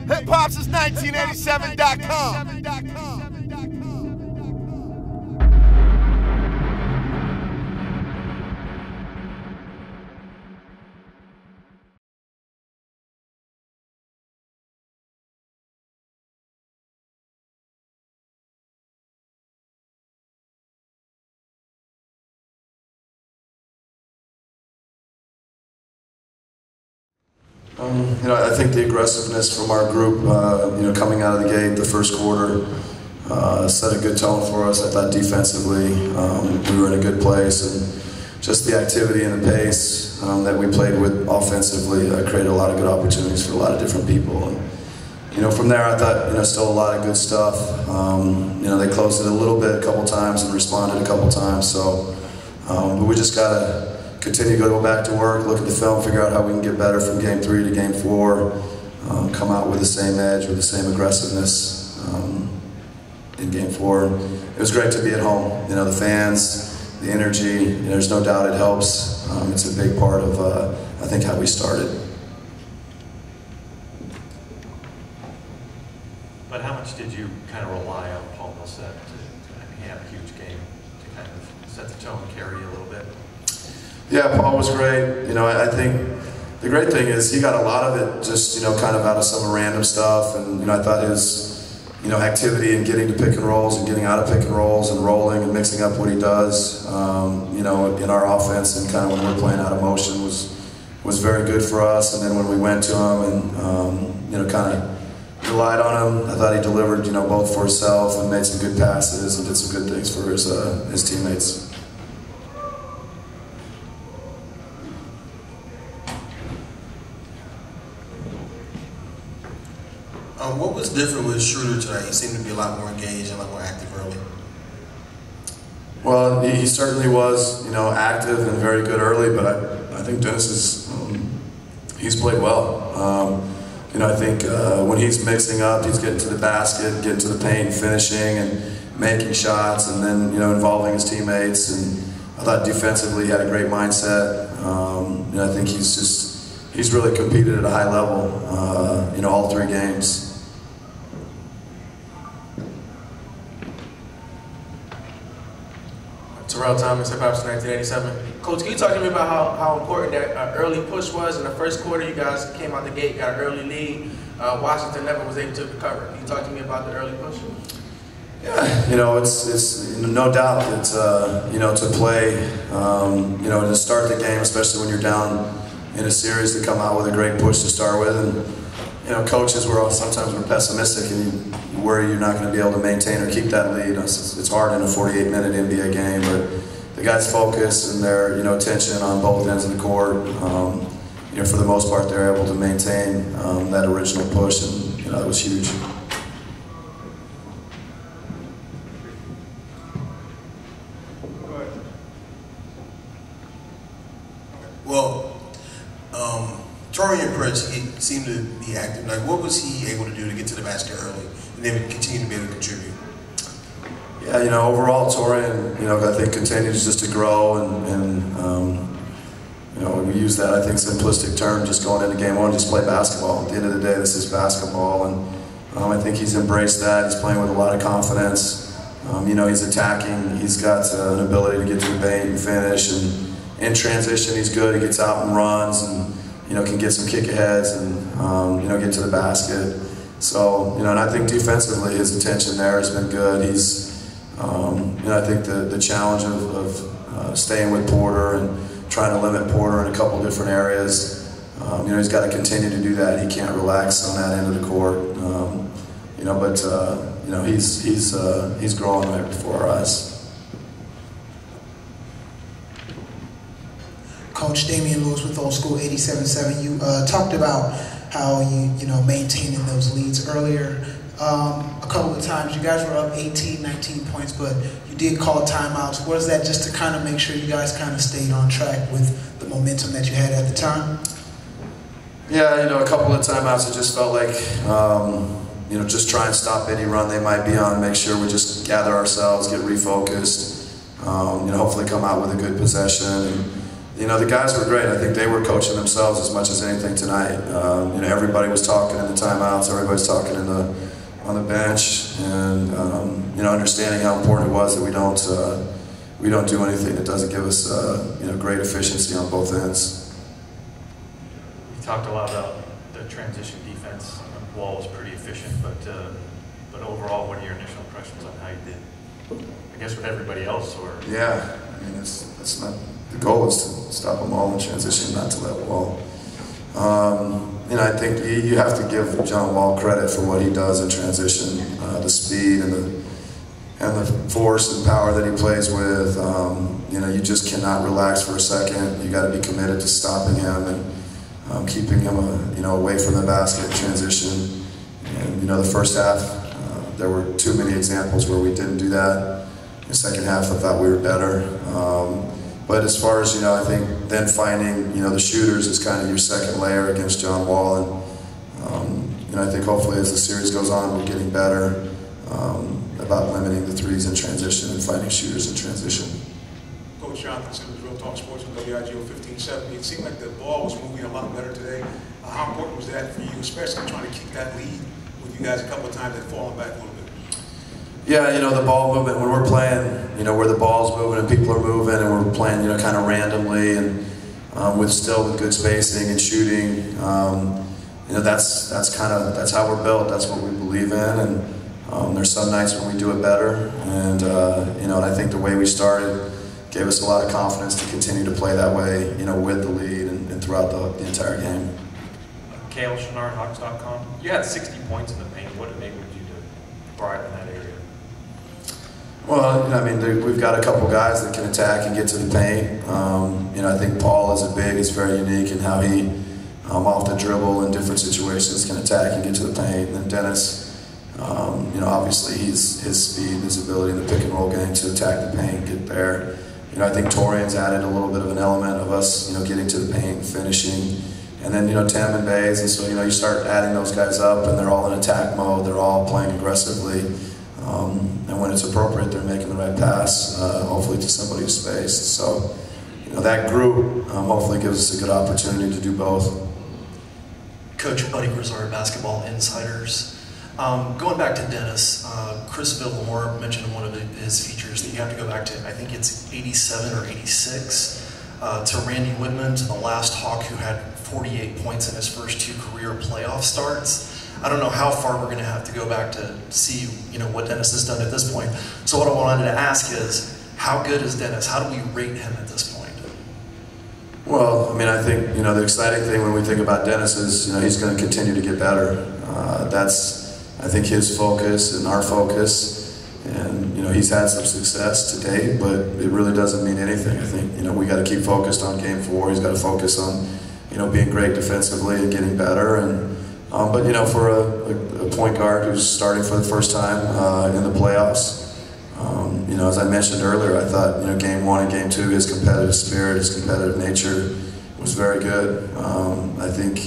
Hip-hop since 1987.com. I think the aggressiveness from our group, coming out of the gate, the first quarter, set a good tone for us. I thought defensively we were in a good place, and just the activity and the pace that we played with offensively created a lot of good opportunities for a lot of different people. And, from there I thought, still a lot of good stuff. They closed it a little bit a couple times and responded a couple times. So, but we just gotta continue to go back to work, look at the film, figure out how we can get better from game 3 to game 4, come out with the same edge, with the same aggressiveness in game 4. It was great to be at home. The fans, the energy, there's no doubt it helps. It's a big part of, I think, how we started. But how much did you kind of rely on Paul Millsap to have a huge game to kind of set the tone, carry you a little bit? Yeah, Paul was great. I think the great thing is he got a lot of it just, kind of out of some random stuff. And, I thought his, activity in getting to pick and rolls and getting out of pick and rolls and rolling and mixing up what he does, in our offense and kind of when we're playing out of motion was very good for us. And then when we went to him and, kind of relied on him, I thought he delivered, both for himself and made some good passes and did some good things for his teammates. What was different with Schroder today? He seemed to be a lot more engaged and a lot more active early. Well, he certainly was, active and very good early, but I think Dennis he's played well. I think when he's mixing up, he's getting to the basket, getting to the paint, finishing and making shots, and then, involving his teammates. And I thought defensively he had a great mindset. I think he's really competed at a high level, all 3 games. Terrell Thomas, Hip-Hop since 1987. Coach, can you talk to me about how important that early push was? In the first quarter, you guys came out the gate, got an early lead. Washington never was able to recover. Can you talk to me about the early push? Yeah, it's no doubt that, to play, to start the game, especially when you're down in a series, to come out with a great push to start with. And, coaches sometimes we're pessimistic and you worry you're not going to be able to maintain or keep that lead. It's hard in a 48-minute NBA game, but the guys' focus and their, attention on both ends of the court, for the most part, they're able to maintain that original push, and, that was huge. Well, Taurean Prince, he seemed to be active. Like, what was he able to do to get to the basket early and then continue to be able to contribute? Yeah, overall, Taurean, I think continues just to grow and we use that, I think, simplistic term, just going into game 1, just play basketball. At the end of the day, this is basketball, and I think he's embraced that. He's playing with a lot of confidence. He's attacking. He's got an ability to get to the paint and finish, and in transition, he's good. He gets out and runs, and can get some kick aheads and get to the basket. So and I think defensively, his attention there has been good. He's I think the challenge of staying with Porter and trying to limit Porter in a couple different areas. He's got to continue to do that. He can't relax on that end of the court. He's growing right before our eyes. Coach Damian Lewis with Old School 87.7. You talked about how you maintaining those leads earlier. A couple of times you guys were up 18, 19 points, but you did call timeouts. What is that, just to kind of make sure you guys kind of stayed on track with the momentum that you had at the time? Yeah, a couple of timeouts, it just felt like, just try and stop any run they might be on, make sure we just gather ourselves, get refocused, hopefully come out with a good possession. And, the guys were great. I think they were coaching themselves as much as anything tonight. Everybody was talking in the timeouts, everybody's talking on the bench, and understanding how important it was that we don't do anything that doesn't give us great efficiency on both ends. You talked a lot about the transition defense. Wall was pretty efficient, but overall, what are your initial impressions on how you did? I guess with everybody else, or yeah, I mean it's not the goal is to stop them all in transition, not to let Wall. I think you have to give John Wall credit for what he does in transition, the speed and the force and power that he plays with. You just cannot relax for a second. You got to be committed to stopping him and keeping him away from the basket in transition. And the first half, there were too many examples where we didn't do that. In the second half, I thought we were better. But as far as, I think then finding, the shooters is kind of your second layer against John Wall. And I think hopefully as the series goes on, we're getting better about limiting the threes in transition and finding shooters in transition. Coach Jonathan Simmons, Real Talk Sports with WIGO 1570. It seemed like the ball was moving a lot better today. How important was that for you, especially trying to keep that lead with you guys a couple of times and falling back a little bit? Yeah, the ball movement, when we're playing, where the ball's moving and people are moving and we're playing, kind of randomly and with good spacing and shooting, that's how we're built. That's what we believe in, and there's some nights when we do it better, and and I think the way we started gave us a lot of confidence to continue to play that way, with the lead and throughout the entire game. Kale Schroder, Hawks.com. You had 60 points in the paint. What enabled you to thrive in that area? Well, we've got a couple guys that can attack and get to the paint. I think Paul is he's very unique in how he, off the dribble in different situations, can attack and get to the paint. And then Dennis, obviously his speed, his ability in the pick and roll game to attack the paint, get there. I think Taurean's added a little bit of an element of us, getting to the paint, finishing. And then, Tim and Baze, and so, you start adding those guys up and they're all in attack mode, they're all playing aggressively. And when it's appropriate, they're making the right pass, hopefully to somebody who's spaced. So, that group hopefully gives us a good opportunity to do both. Coach Buddy Grizzard, Basketball Insiders. Going back to Dennis, Chris Villamore mentioned in one of his features that you have to go back to, I think it's 87 or 86, to Randy Whitman, to the last Hawk who had 48 points in his first 2 career playoff starts. I don't know how far we're going to have to go back to see, what Dennis has done at this point. So what I wanted to ask is, how good is Dennis? How do we rate him at this point? Well, I think, the exciting thing when we think about Dennis is, he's going to continue to get better. That's, I think, his focus and our focus. And, he's had some success to date, but it really doesn't mean anything. I think, we got to keep focused on Game 4. He's got to focus on, being great defensively and getting better. And but for a point guard who's starting for the first time in the playoffs, as I mentioned earlier, I thought Game 1 and Game 2, his competitive spirit, his competitive nature was very good. I think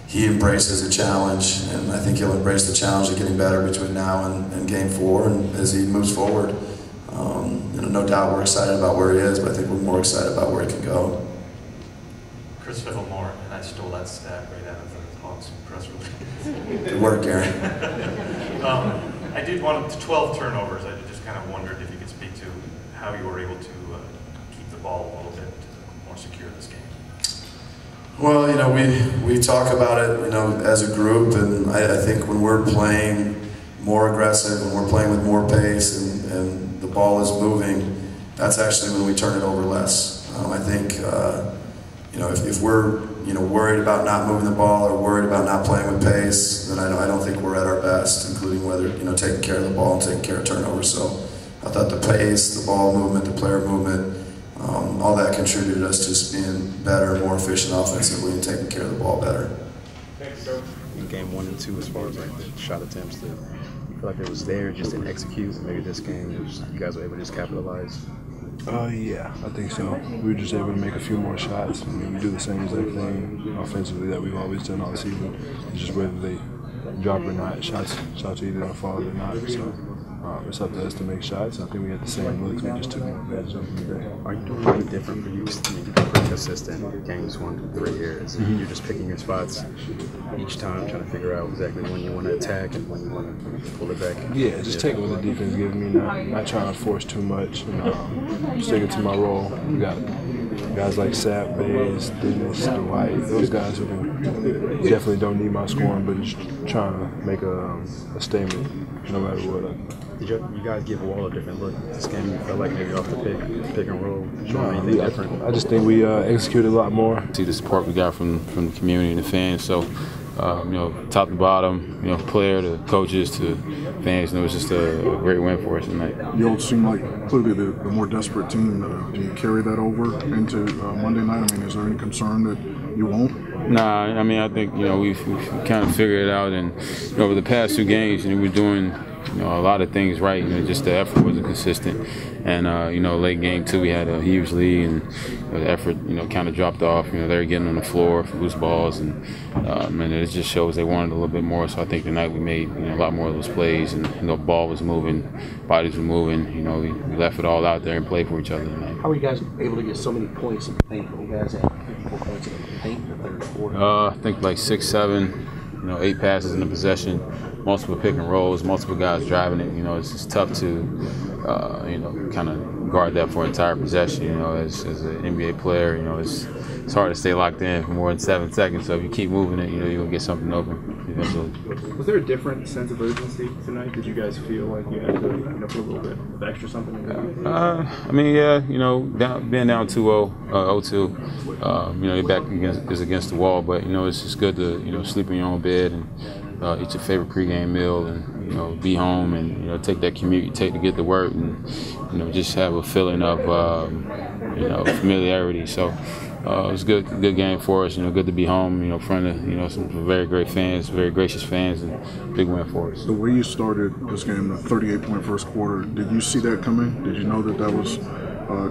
he embraces a challenge, and I think he'll embrace the challenge of getting better between now and Game 4, and as he moves forward. No doubt we're excited about where he is, but I think we're more excited about where he can go. Chris Villamore, and I stole that stat right out of the Hawks press release. Good work, Gary. I did want 12 turnovers. I just kind of wondered if you could speak to how you were able to keep the ball a little bit more secure this game. Well, we talk about it, as a group, and I think when we're playing more aggressive, when we're playing with more pace, and the ball is moving, that's actually when we turn it over less. I think, if we're worried about not moving the ball or worried about not playing with pace, then I don't think we're at our best, including whether taking care of the ball and taking care of turnovers. So I thought the pace, the ball movement, the player movement, all that contributed us to just being better and more efficient offensively and taking care of the ball better. In Game 1 and 2, as far as like the shot attempts, you feel like it was there, just didn't execute. Maybe this game, you guys were able to just capitalize. Yeah, I think so. We were just able to make a few more shots. We do the same exact thing offensively that we've always done all season. It's just whether they drop or not. Shots are either going to fall or not. So it's up to us to make shots. I think we had the same looks. We just took more advantage of them today. Are you doing anything different for you? consistent games 1 through 3 here. So you're just picking your spots each time, trying to figure out exactly when you want to attack and when you want to pull it back. Yeah, just take what the defense gives me, not trying to force too much, sticking to my role. We got guys like Sap, Bays, Dennis, Dwight, those guys who definitely don't need my scoring, but just trying to make a statement no matter what. Did you guys give Wall a different look this game? You felt like maybe off the pick and roll, showing anything different? I just think we executed a lot more. See the support we got from the community and the fans. So, top to bottom, player to coaches to fans, it was just a great win for us tonight. You all seem like clearly the more desperate team. Do you carry that over into Monday night? I mean, is there any concern that you won't? Nah, I mean, I think we've kind of figured it out, and over the past 2 games, we're doing a lot of things right. Just the effort wasn't consistent, and late game 2 we had a huge lead, and the effort kind of dropped off. They were getting on the floor for loose balls, and it just shows they wanted a little bit more. So I think tonight we made a lot more of those plays, and the ball was moving, bodies were moving. We left it all out there and played for each other tonight. How were you guys able to get so many points in the paint? You guys had 54 points in the paint in the third quarter. I think like 6, 7. 8 passes in the possession, multiple pick and rolls, multiple guys driving it. It's just tough to, kind of guard that for an entire possession. As an NBA player, it's hard to stay locked in for more than 7 seconds. So if you keep moving it, you're gonna get something open eventually. Was there a different sense of urgency tonight? Did you guys feel like you had to put a little bit of extra something in there? I mean, yeah, being down 2-0, 0-2, your back is against the wall, but it's just good to sleep in your own bed and eat your favorite pregame meal, and be home, and take that commute you take to get to work, and just have a feeling of familiarity. So it was a good game for us. Good to be home. In front of some very great fans, very gracious fans, and big win for us. The way you started this game, the 38-point first quarter, did you see that coming? Did you know that was?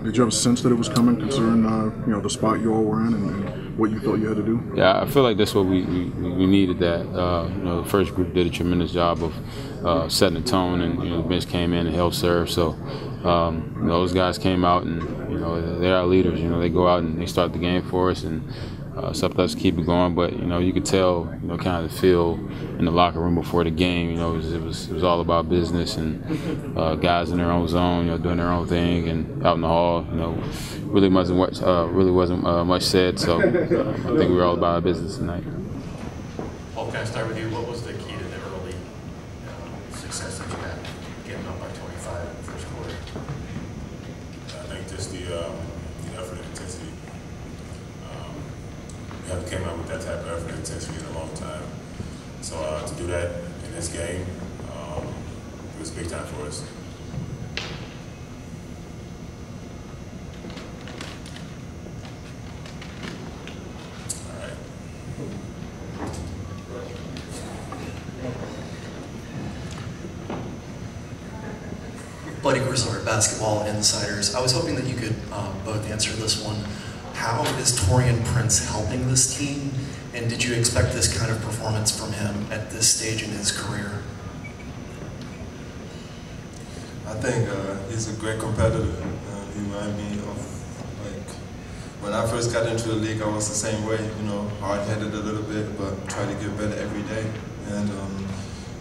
Did you have a sense that it was coming, considering the spot you all were in and what you thought you had to do? Yeah, I feel like that's what we needed. That the first group did a tremendous job of setting the tone, and the bench came in and helped serve. So those guys came out, and they're our leaders. They go out and they start the game for us, and it's up to us to keep it going. But you could tell kind of the feel in the locker room before the game. It was all about business, and guys in their own zone, doing their own thing, and out in the hall, really wasn't much said. So I think we were all about our business tonight. Paul, can I start with you? What was the key to the early success that you had, getting up by 25 in the first quarter? I think just the effort and intensity. We haven't came out with that type of effort and intensity in a long time. So to do that in this game, it was big time for us. Buddy Grizzler, Basketball Insiders. I was hoping that you could both answer this one. How is Taurean Prince helping this team, and did you expect this kind of performance from him at this stage in his career? I think he's a great competitor. He reminds me of when I first got into the league. I was the same way, hard-headed a little bit, but try to get better every day. And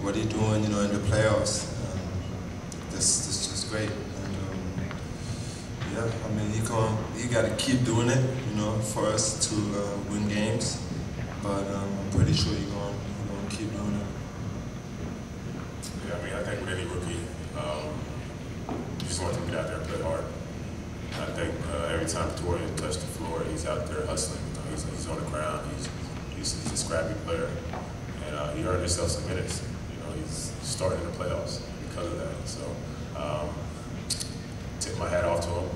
what he's doing, in the playoffs, this is just great. And yeah, I mean, he got to keep doing it, for us to win games. But I'm pretty sure he's going to keep doing it. Yeah, I mean, I think with any rookie, you just want him to get out there and play hard. I think every time Taurean touched the floor, he's out there hustling. He's on the ground. He's a scrappy player, and he earned himself some minutes. He's starting in the playoffs because of that. So, tip my hat off to him.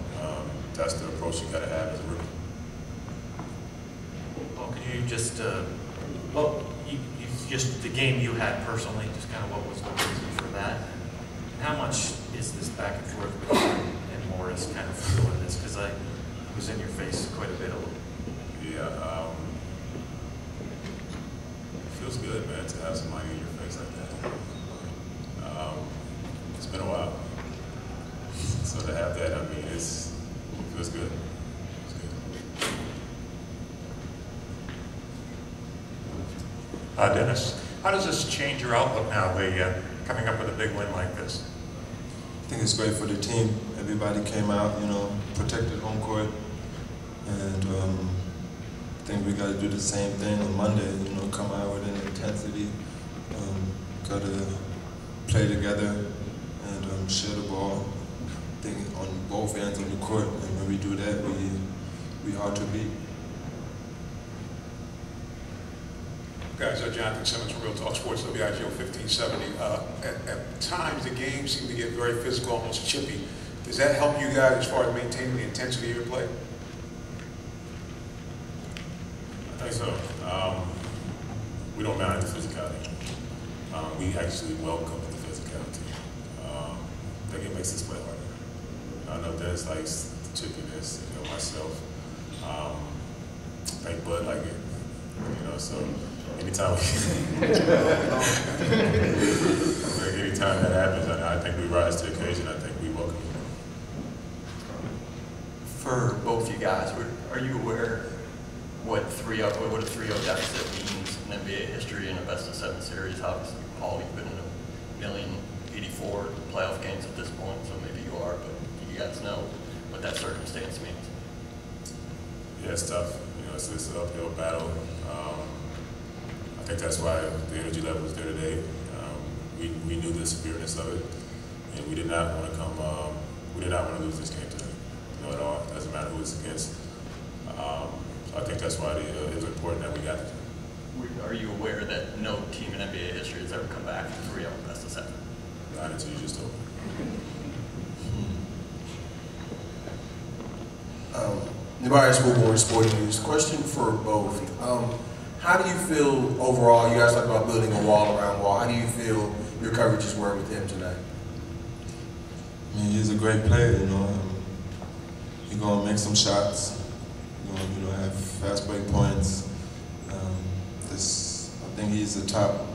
That's the approach you got to have as a rookie. Well, can you just, just the game you had personally, just kind of what was the reason for that? And how much is this back and forth with you and Morris kind of feeling this? Because I was in your face quite a bit. Yeah, it feels good, man, to have somebody in your face like that. It's been a while. So to have that, I mean, it feels good. It's good. Dennis, how does this change your outlook now, coming up with a big win like this? I think it's great for the team. Everybody came out, protected home court, and I think we got to do the same thing on Monday. Come out with an intensity, got to play together and share the ball. I think on both ends of the court, and when we do that, we hard to beat. Guys, Jonathan Simmons from Real Talk Sports, WIGO 1570. At times, the games seem to get very physical, almost chippy. Does that help you guys as far as maintaining the intensity of your play? I think so. We don't mind the physicality. We actually welcome the physicality. I think it makes us play harder. I know Dennis likes the chippiness, myself. I think Bud like it, so anytime anytime that happens, I think we rise to the occasion. I think we welcome it. For both you guys, are you aware what a 3-0 deficit means in NBA history in a best-of-7 series? Obviously, Paul, you've been in 1,084 playoff games at this point, so maybe you are, but do you guys know what that circumstance means? Yeah, it's tough. It's an uphill battle. I think that's why the energy level was there today. We knew the severeness of it, and we did not want to we did not want to lose this game today, at all. It doesn't matter who it's against. I think that's why it was important that we got it. Are you aware that no team in NBA history has ever come back from 3-0 best-of-7? Not until you just told me. Nabarius Woodward, Sporting News. Question for both. How do you feel overall? You guys talk about building a wall around Wall. How do you feel your coverages were with him tonight? I mean, he's a great player, He's gonna make some shots. Have fast break points. I think he's the top,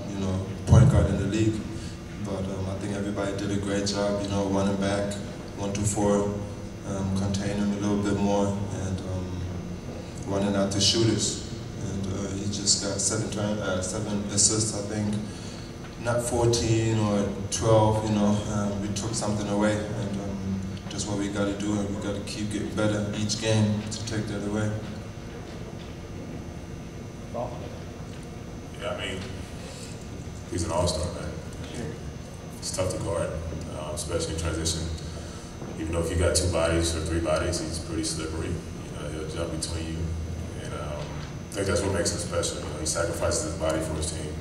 point guard in the league. But I think everybody did a great job, running back, 1-4, contain him a little bit more, and running out the shooters. And he just got 7 assists, I think. Not 14 or 12, we took something away, and that's what we got to do, and we got to keep getting better each game to take that away. Yeah, I mean, he's an all-star, man. It's tough to guard, especially in transition. Even though if you got 2 bodies or 3 bodies, he's pretty slippery. He'll jump between you, and I think that's what makes him special. He sacrifices his body for his team.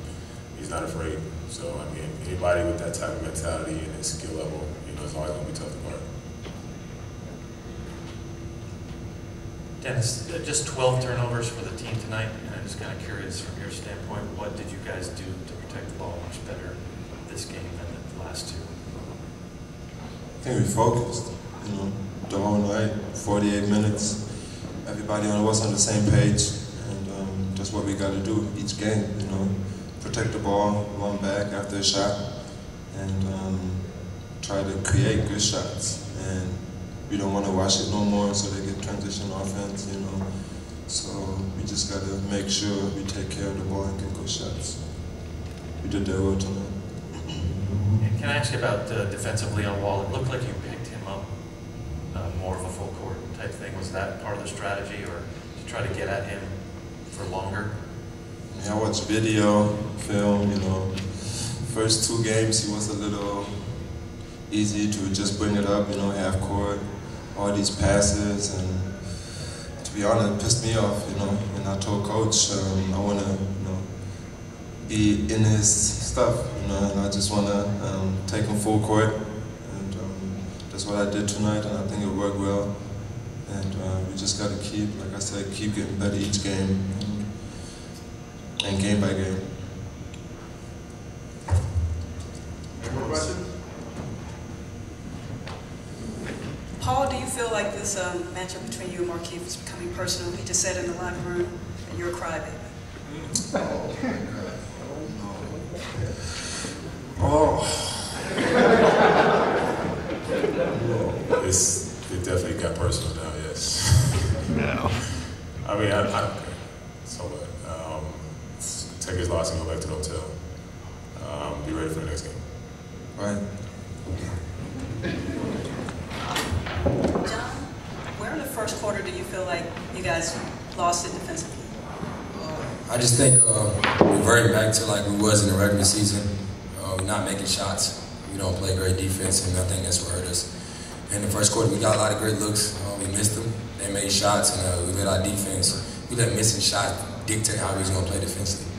He's not afraid. So I mean, anybody with that type of mentality and his skill level, it's always going to be tough to guard. Dennis, just 12 turnovers for the team tonight, and I'm just kind of curious from your standpoint, what did you guys do to protect the ball much better this game than the last 2? I think we focused, the whole night, 48 minutes. Everybody was on the same page, and that's what we got to do each game, protect the ball, run back after a shot, and try to create good shots. And we don't want to watch it no more, so they get transition offense, So we just got to make sure we take care of the ball and get good shots. We did that well tonight. Can I ask you about defensively on Wall? It looked like you picked him up more of a full court type thing. Was that part of the strategy, or to try to get at him for longer? Yeah, I watched video, film, First 2 games he was a little easy to just bring it up, half court, all these passes, and to be honest, it pissed me off, and I told Coach I want to, be in his stuff, and I just want to take him full court, and that's what I did tonight, and I think it worked well, and we just got to keep, like I said, keep getting better each game, and game by game. Any more questions? Paul, do you feel like this matchup between you and Markieff is becoming personal? He just said in the locker room that you're a crybaby. It definitely got personal now, yes. No. I mean, I don't care. So what? Take his loss and go back Right. John, where in the first quarter do you feel like you guys lost it defensively? I just think we're reverting back to like we was in the regular season. We're not making shots. We don't play great defense, and I think that's what hurt us. In the first quarter, we got a lot of great looks. We missed them. They made shots, and we let our defense, we let missing shots dictate how we was going to play defensively.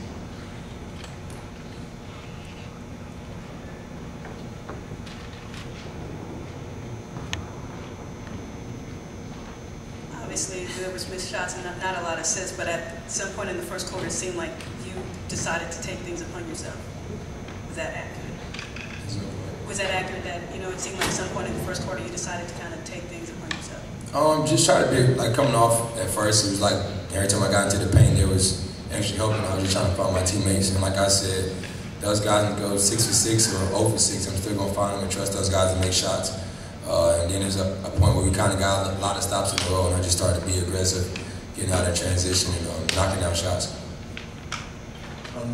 Obviously, there was missed shots and not a lot of assists, but at some point in the first quarter, it seemed like you decided to take things upon yourself. Was that accurate? Was that accurate that, it seemed like at some point in the first quarter, you decided to kind of take things upon yourself? Just try to be, like coming off at first, it was like every time I got into the paint, there was extra help, and I was just trying to find my teammates. And like I said, those guys can go 6 for 6 or 0 for 6. I'm still going to find them and trust those guys to make shots. And then there's a point where we kind of got a lot of stops in a row, and I just started to be aggressive, getting out of transition and knocking down shots.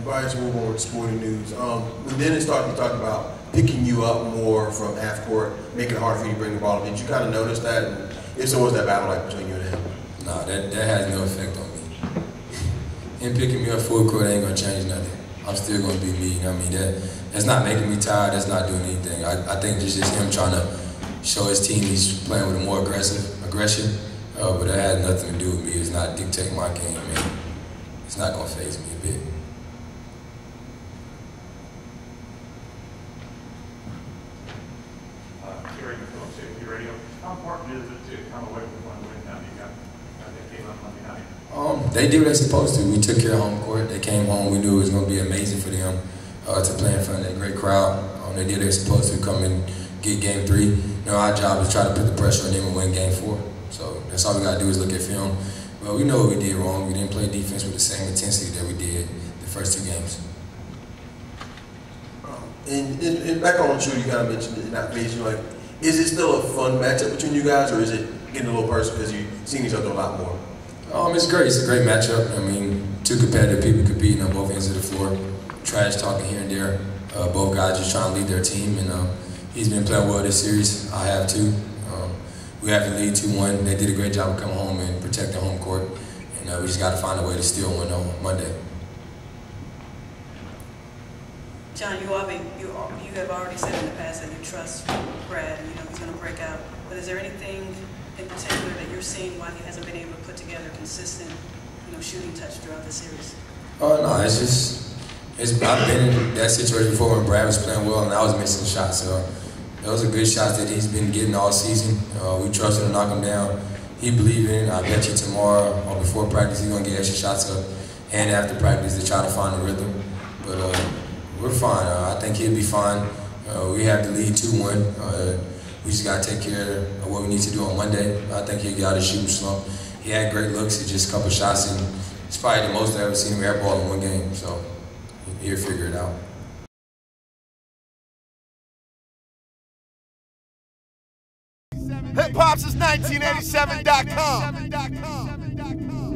Bazemore with Sporting News. When Dennis started to talk about picking you up more from half court, making it harder for you to bring the ball, did you kind of notice that? And if so, what's that battle like between you and him? No, that has no effect on me. Him picking me up full court ain't going to change nothing. I'm still going to be me. That's not making me tired. That's not doing anything. I think it's just him trying to show his team he's playing with a more aggression. But that has nothing to do with me. It's not dictating my game, man. It's not going to faze me a bit. How important is it to come away with one win now you got that game on Monday night? They did what they're supposed to. We took care of home court. They came home. We knew it was going to be amazing for them to play in front of that great crowd. They did what they're supposed to, come and get game 3. Our job is try to put the pressure on them and win game 4. So that's all we got to do is look at film. Well, we know what we did wrong. We didn't play defense with the same intensity that we did the first 2 games. And back on Schroder, you kind of mentioned it, not mentioned, like, is it still a fun matchup between you guys, or is it getting a little personal because you've seen each other a lot more? It's great. It's a great matchup. 2 competitive people competing on both ends of the floor. Trash talking here and there. Both guys just trying to lead their team, and he's been playing well this series. I have too. We have to lead 2-1. They did a great job of coming home and protecting home court, and we just got to find a way to steal one on Monday. John, you have already said in the past that you trust Brad, and he's going to break out. But is there anything in particular that you're seeing why he hasn't been able to put together consistent, shooting touch throughout the series? No, it's just I've been in that situation before when Brad was playing well and I was missing shots. So those are good shots that he's been getting all season. We trust him to knock them down. He believed in it. I bet you tomorrow or before practice he's going to get extra shots up and after practice to try to find the rhythm. But we're fine. I think he'll be fine. We have the lead 2-1. We just got to take care of what we need to do on Monday. I think he'll get out of the shooting slump. He had great looks. He just a couple shots, and it's probably the most I've ever seen him air ball in one game. So he'll figure it out. Hip Hop since 1987.com.